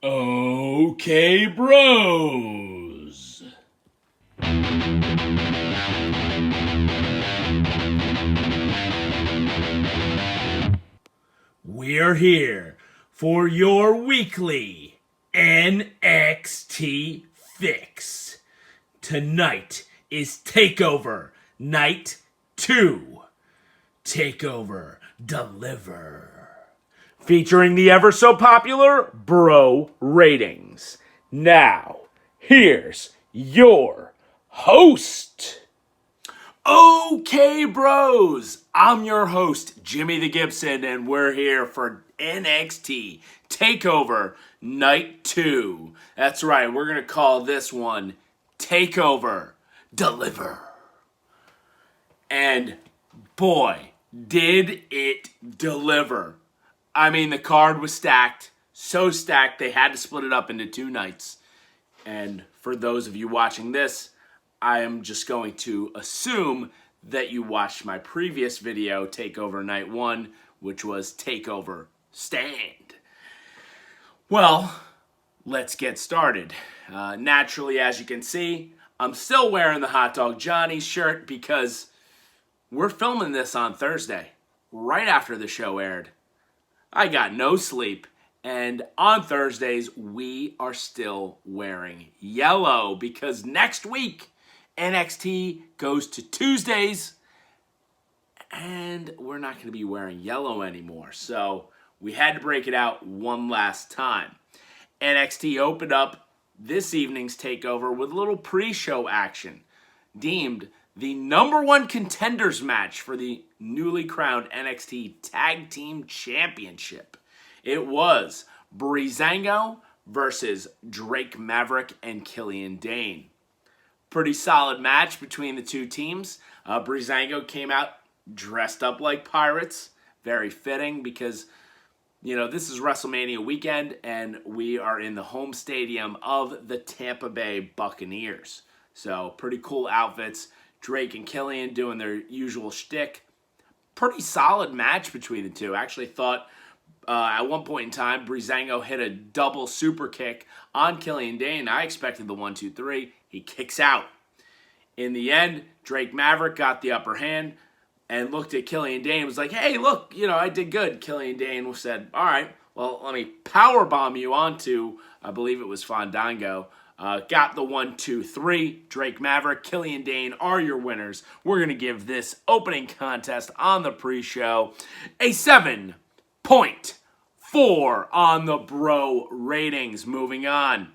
Okay, bros. We're here for your weekly NXT fix. Tonight is Takeover Night 2. Takeover Deliver. Featuring the ever so popular Bro Ratings. Now, here's your host. Okay, bros, I'm your host, Jimmy the Gibson, and we're here for NXT Takeover Night 2. That's right, we're going to call this one Takeover Deliver. And boy, did it deliver. I mean, the card was stacked, so stacked they had to split it up into 2 nights. And for those of you watching this, I am just going to assume that you watched my previous video, Takeover Night 1, which was Takeover Stand. Well, let's get started. Naturally, as you can see, I'm still wearing the Hot Dog Johnny shirt because we're filming this on Thursday, right after the show aired. I got no sleep, and on Thursdays, we are still wearing yellow because next week, NXT goes to Tuesdays, and we're not going to be wearing yellow anymore. So we had to break it out one last time. NXT opened up this evening's takeover with a little pre-show action, deemed the #1 contenders match for the newly crowned NXT Tag Team Championship. It was Breezango versus Drake Maverick and Killian Dain. Pretty solid match between the two teams. Breezango came out dressed up like pirates. Very fitting because, you know, this is WrestleMania weekend and we are in the home stadium of the Tampa Bay Buccaneers. So pretty cool outfits. Drake and Killian doing their usual shtick. Pretty solid match between the two. I actually thought at one point in time, Breezango hit a double super kick on Killian Dain. I expected the 1-2-3. He kicks out. In the end, Drake Maverick got the upper hand and looked at Killian Dain and was like, hey, look, you know, I did good. Killian Dain said, all right, well, let me powerbomb you onto, I believe it was Fandango. Got the 1-2-3. Drake Maverick, Killian Dain are your winners. We're going to give this opening contest on the pre-show a 7.4 on the Bro Ratings. Moving on.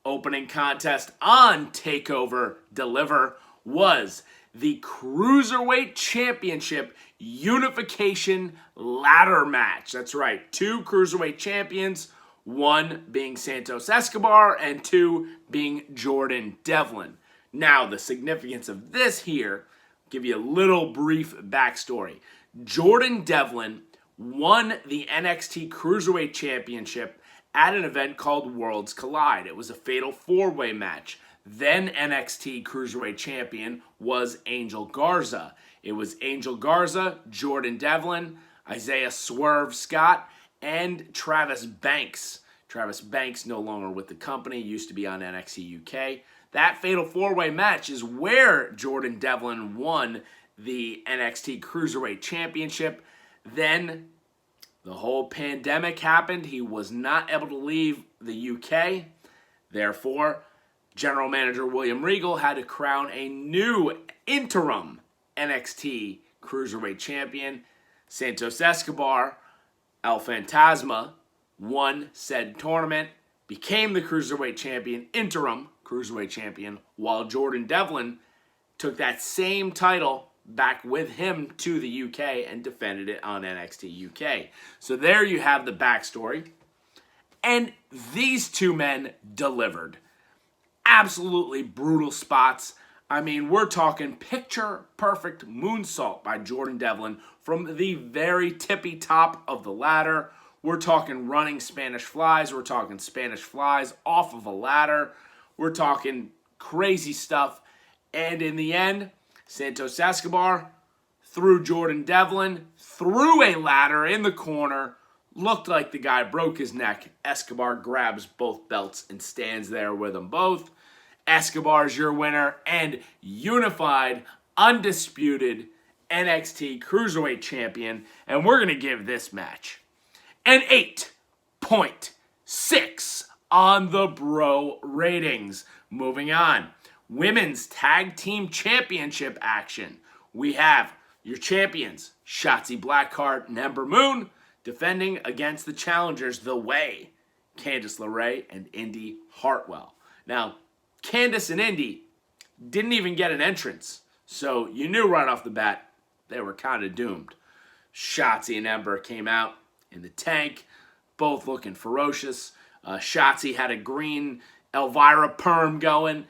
Opening contest on Takeover Deliver was the Cruiserweight Championship Unification Ladder Match. That's right, 2 Cruiserweight champions, 1 being Santos Escobar and 2 being Jordan Devlin. Now, the significance of this here, I'll give you a little brief backstory. Jordan Devlin won the NXT Cruiserweight Championship at an event called Worlds Collide. It was a fatal 4-way match. Then NXT Cruiserweight Champion was Angel Garza. It was Angel Garza, Jordan Devlin, Isaiah Swerve Scott, and Travis Banks. Travis Banks no longer with the company, used to be on NXT UK. That fatal 4-way match is where Jordan Devlin won the NXT Cruiserweight Championship. Then the whole pandemic happened. He was not able to leave the UK. Therefore, General Manager William Regal had to crown a new interim NXT Cruiserweight Champion. Santos Escobar, El Fantasma, won said tournament, became the Cruiserweight Champion, interim Cruiserweight Champion, while Jordan Devlin took that same title back with him to the UK and defended it on NXT UK. So there you have the backstory. And these two men delivered. Absolutely brutal spots. I mean, we're talking picture-perfect moonsault by Jordan Devlin from the very tippy top of the ladder. We're talking running Spanish flies. We're talking Spanish flies off of a ladder. We're talking crazy stuff. And in the end, Santos Escobar threw Jordan Devlin through a ladder in the corner, Looked like the guy broke his neck. Escobar grabs both belts and stands there with them both. Escobar's your winner and unified, undisputed NXT Cruiserweight Champion. And we're going to give this match an 8.6 on the Bro ratings. Moving on. Women's Tag Team Championship action. We have your champions, Shotzi Blackheart and Ember Moon, defending against the challengers, The Way, Candice LeRae and Indi Hartwell. Now, Candice and Indi didn't even get an entrance, so you knew right off the bat they were kind of doomed. Shotzi and Ember came out in the tank, both looking ferocious. Shotzi had a green Elvira perm going.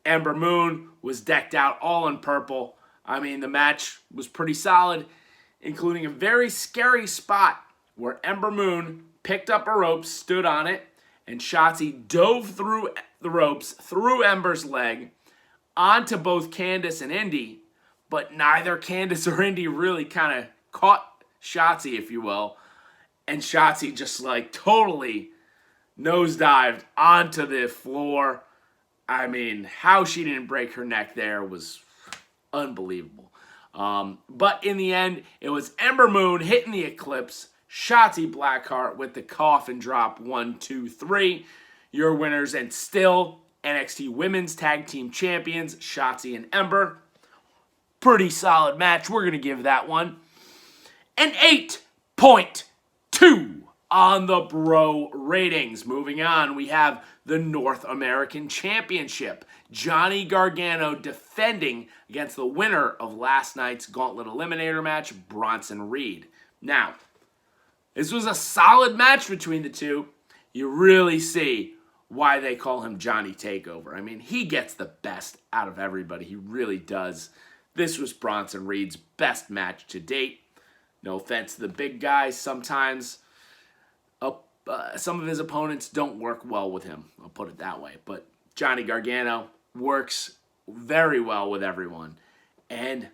Ember Moon was decked out all in purple. I mean, the match was pretty solid, including a very scary spot where Ember Moon picked up a rope, stood on it, and Shotzi dove through the ropes, through Ember's leg, onto both Candice and Indi, but neither Candice or Indi really kind of caught Shotzi, if you will, and Shotzi just like totally nosedived onto the floor. I mean, how she didn't break her neck there was unbelievable. But in the end, it was Ember Moon hitting the Eclipse, Shotzi Blackheart with the coffin drop, 1, 2, 3. Your winners, and still NXT Women's Tag Team Champions, Shotzi and Ember. Pretty solid match. We're going to give that one an 8.2 on the Bro ratings. Moving on, we have the North American Championship. Johnny Gargano defending against the winner of last night's Gauntlet Eliminator match, Bronson Reed. Now, this was a solid match between the two. You really see why they call him Johnny Takeover. I mean, he gets the best out of everybody. He really does. This was Bronson Reed's best match to date. No offense to the big guy. Sometimes some of his opponents don't work well with him. I'll put it that way. But Johnny Gargano works very well with everyone. And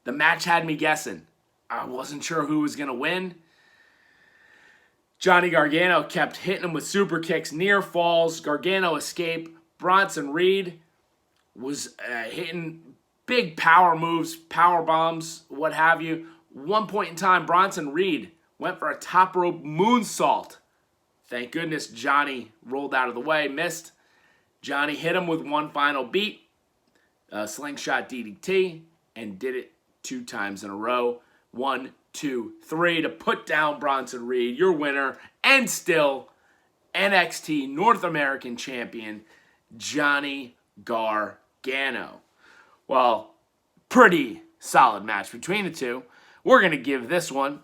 the match had me guessing. I wasn't sure who was going to win. Johnny Gargano kept hitting him with super kicks, near falls. Gargano escaped. Bronson Reed was hitting big power moves, power bombs, what have you. One point in time, Bronson Reed went for a top rope moonsault. Thank goodness Johnny rolled out of the way, missed. Johnny hit him with one final beat, slingshot DDT, and did it 2 times in a row. 1, 2, 3 to put down Bronson Reed, your winner, and still NXT North American Champion, Johnny Gargano. Well, pretty solid match between the two. We're going to give this one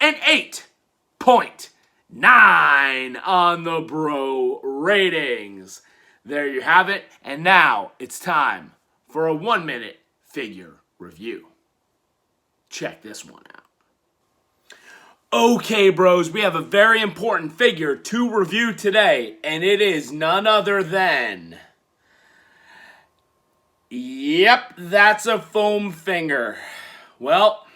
an 8.9 on the Bro ratings. There you have it. And now it's time for a 1-minute figure review. Check this one out. Okay, bros, we have a very important figure to review today, and it is none other than... Yep, that's a foam finger. Well,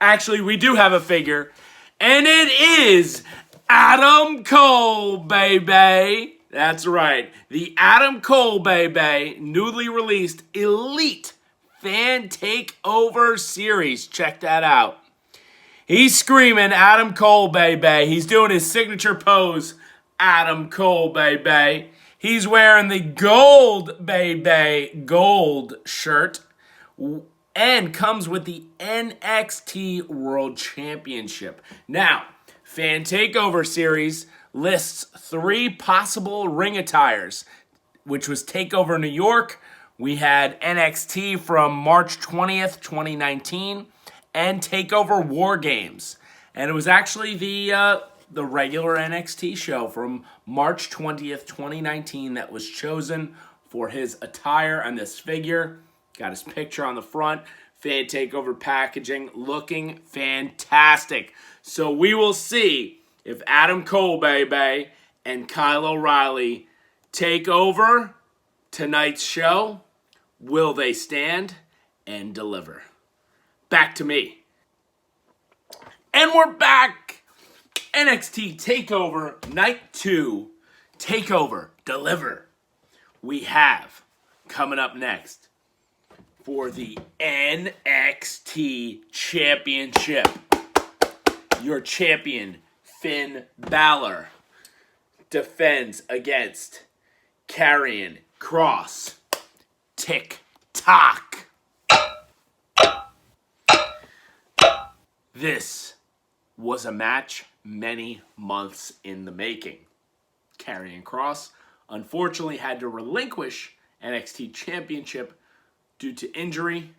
actually, we do have a figure, and it is Adam Cole, baby. That's right, the Adam Cole, baby, newly released Elite Fan Takeover Series. Check that out. He's screaming, Adam Cole, baby. He's doing his signature pose, Adam Cole, baby. He's wearing the gold, baby, gold shirt, and comes with the NXT World Championship. Now, Fan Takeover Series lists 3 possible ring attires, which was Takeover New York. We had NXT from March 20th, 2019, and Takeover War Games. And it was actually the regular NXT show from March 20th, 2019 that was chosen for his attire and this figure. Got his picture on the front. Fan Takeover packaging, looking fantastic. So we will see if Adam Cole, baby, and Kyle O'Reilly take over tonight's show. Will they stand and deliver? Back to me. And we're back! NXT Takeover Night 2. Takeover. Deliver. We have coming up next for the NXT Championship. Your champion, Finn Balor, defends against Karrion Kross. Tick-tock. This was a match many months in the making. Karrion Kross unfortunately had to relinquish NXT Championship due to injury.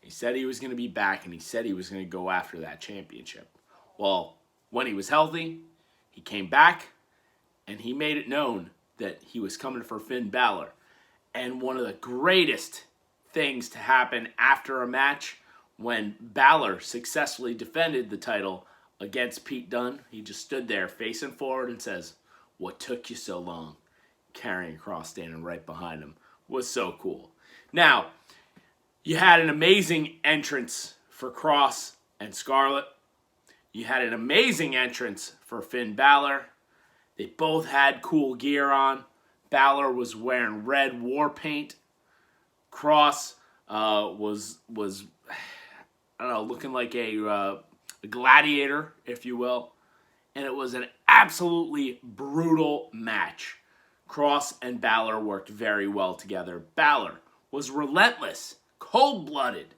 He said he was going to be back, and he said he was going to go after that championship. Well, when he was healthy, he came back, and he made it known that he was coming for Finn Balor. And one of the greatest things to happen after a match, when Balor successfully defended the title against Pete Dunne, he just stood there facing forward and says, "What took you so long?" Karrion Kross standing right behind him. Was so cool. Now, you had an amazing entrance for Kross and Scarlett. You had an amazing entrance for Finn Balor. They both had cool gear on. Balor was wearing red war paint. Kross was I don't know, looking like a gladiator, if you will. And it was an absolutely brutal match. Kross and Balor worked very well together. Balor was relentless, cold-blooded,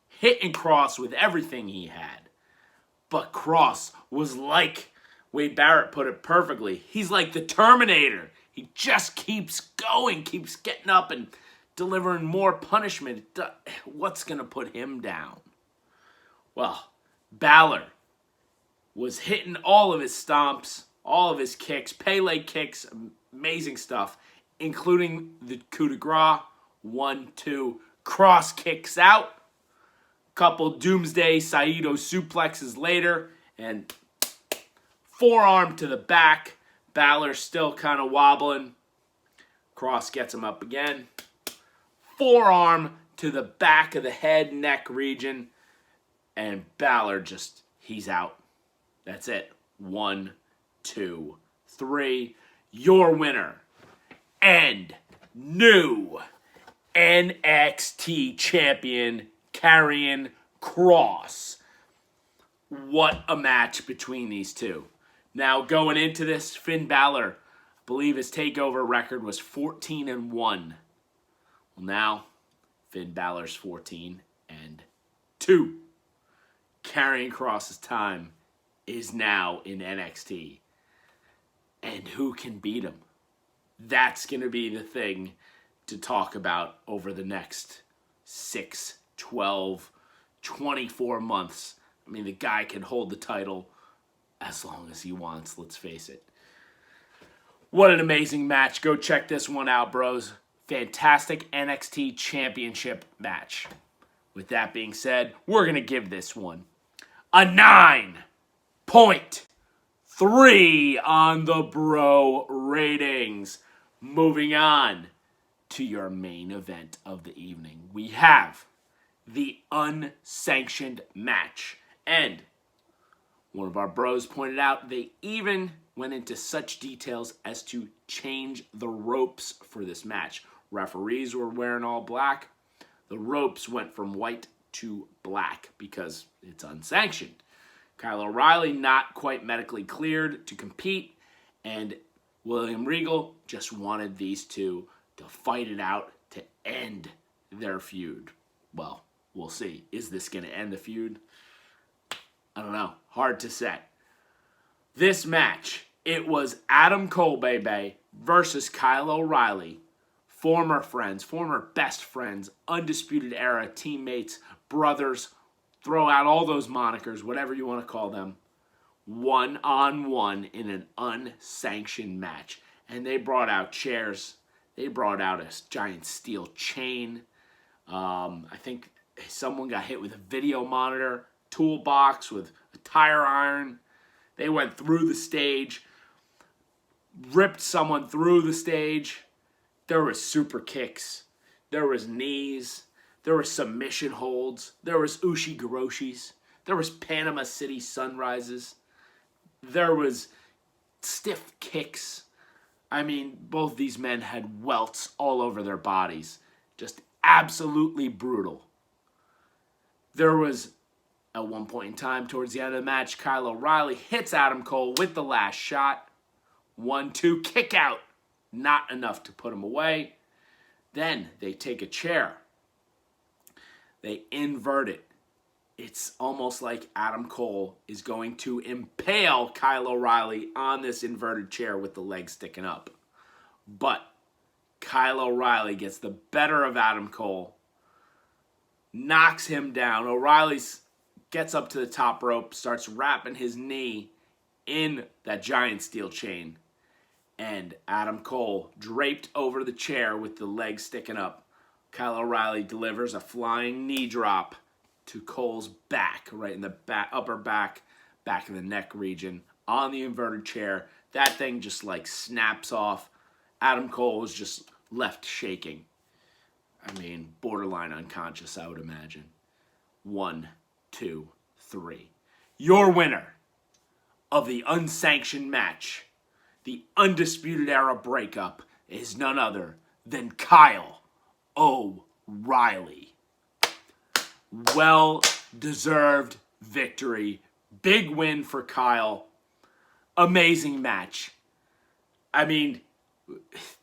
hitting Kross with everything he had. But Kross was like, Wade Barrett put it perfectly, he's like the Terminator. He just keeps going, keeps getting up and delivering more punishment. What's going to put him down? Well, Balor was hitting all of his stomps, all of his kicks, Pele kicks, amazing stuff, including the coup de grace, 1-2, Kross kicks out, couple Doomsday Saito suplexes later, and forearm to the back. Balor still kind of wobbling. Kross gets him up again. Forearm to the back of the head, neck region. And Balor just, he's out. That's it. 1, 2, 3. Your winner and new NXT champion, Karrion Kross. What a match between these two. Now, going into this, Finn Balor, I believe his takeover record was 14-1. Well, now, Finn Balor's 14-2. Karrion Kross's time is now in NXT. And who can beat him? That's going to be the thing to talk about over the next 6, 12, 24 months. I mean, the guy can hold the title as long as he wants, let's face it. What an amazing match. Go check this one out, bros. Fantastic NXT Championship match. With that being said, we're going to give this one a 9.3 on the bro ratings. Moving on to your main event of the evening. We have the Unsanctioned match. And one of our bros pointed out they even went into such details as to change the ropes for this match. Referees were wearing all black. The ropes went from white to black because it's unsanctioned. Kyle O'Reilly not quite medically cleared to compete, and William Regal just wanted these two to fight it out to end their feud. Well, we'll see. Is this going to end the feud? I don't know. Hard to say. This match, it was Adam Cole versus Kyle O'Reilly. Former friends, former best friends, Undisputed Era teammates, brothers, throw out all those monikers, whatever you want to call them, one-on-one in an unsanctioned match. And they brought out chairs. They brought out a giant steel chain. I think someone got hit with a video monitor, toolbox with a tire iron. They went through the stage, ripped someone through the stage. There was super kicks. There was knees. There were submission holds. There was ushi-garoshis. There was Panama City sunrises. There was stiff kicks. I mean, both these men had welts all over their bodies. Just absolutely brutal. There was, at one point in time, towards the end of the match, Kyle O'Reilly hits Adam Cole with the last shot. 1-2, kick out. Not enough to put him away. Then they take a chair. They invert it. It's almost like Adam Cole is going to impale Kyle O'Reilly on this inverted chair with the legs sticking up. But Kyle O'Reilly gets the better of Adam Cole, knocks him down. O'Reilly gets up to the top rope, starts wrapping his knee in that giant steel chain. And Adam Cole, draped over the chair with the legs sticking up, Kyle O'Reilly delivers a flying knee drop to Cole's back, right in the upper back of the neck region, on the inverted chair. That thing just like snaps off. Adam Cole was just left shaking. I mean, borderline unconscious, I would imagine. 1, 2, 3. Your winner of the unsanctioned match, the Undisputed Era breakup, is none other than Kyle O'Reilly. Well-deserved victory. Big win for Kyle. Amazing match. I mean,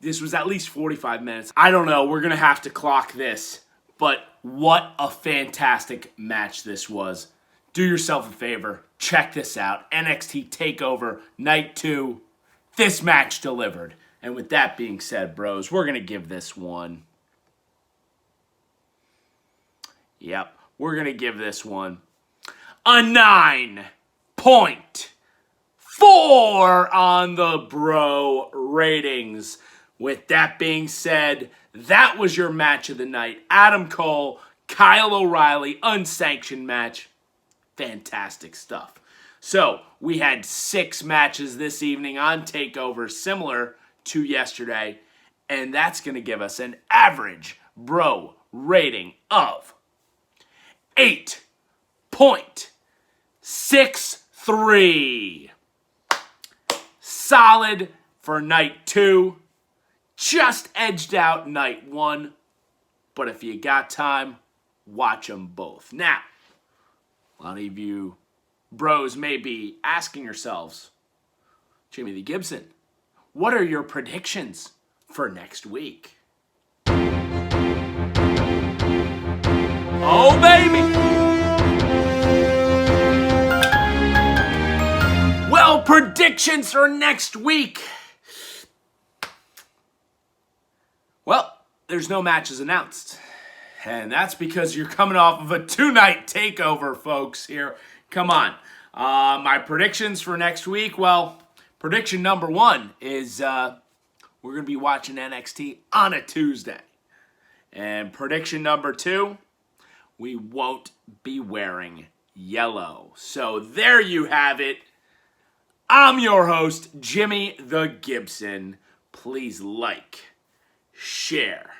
this was at least 45 minutes. I don't know. We're going to have to clock this. But what a fantastic match this was. Do yourself a favor. Check this out. NXT Takeover Night 2. This match delivered. And with that being said, bros, we're going to give this one. Yep. We're going to give this one a 9.4 on the bro ratings. With that being said, that was your match of the night. Adam Cole, Kyle O'Reilly, unsanctioned match. Fantastic stuff. So, we had 6 matches this evening on TakeOver, similar to yesterday. And that's going to give us an average bro rating of 8.63. Solid for night 2. Just edged out night 1. But if you got time, watch them both. Now, a lot of you bros may be asking yourselves, Jimmy the Gibson, what are your predictions for next week? Oh, baby! Well, predictions for next week. Well, there's no matches announced. And that's because you're coming off of a 2-night takeover, folks, here. Come on. My predictions for next week, well, prediction number 1 is we're going to be watching NXT on a Tuesday. And prediction number 2, we won't be wearing yellow. So there you have it. I'm your host, Jimmy the Gibson. Please like, share,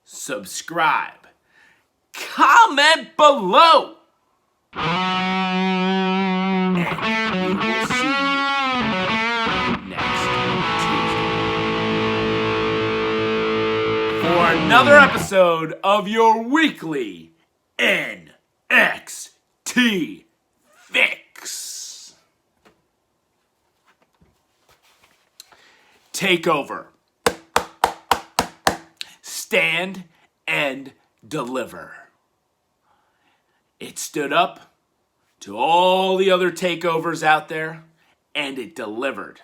subscribe, comment below. And we will see you next Tuesday for another episode of your weekly NXT Fix. Takeover. Stand and deliver. It stood up to all the other takeovers out there, and it delivered.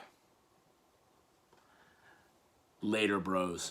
Later, bros.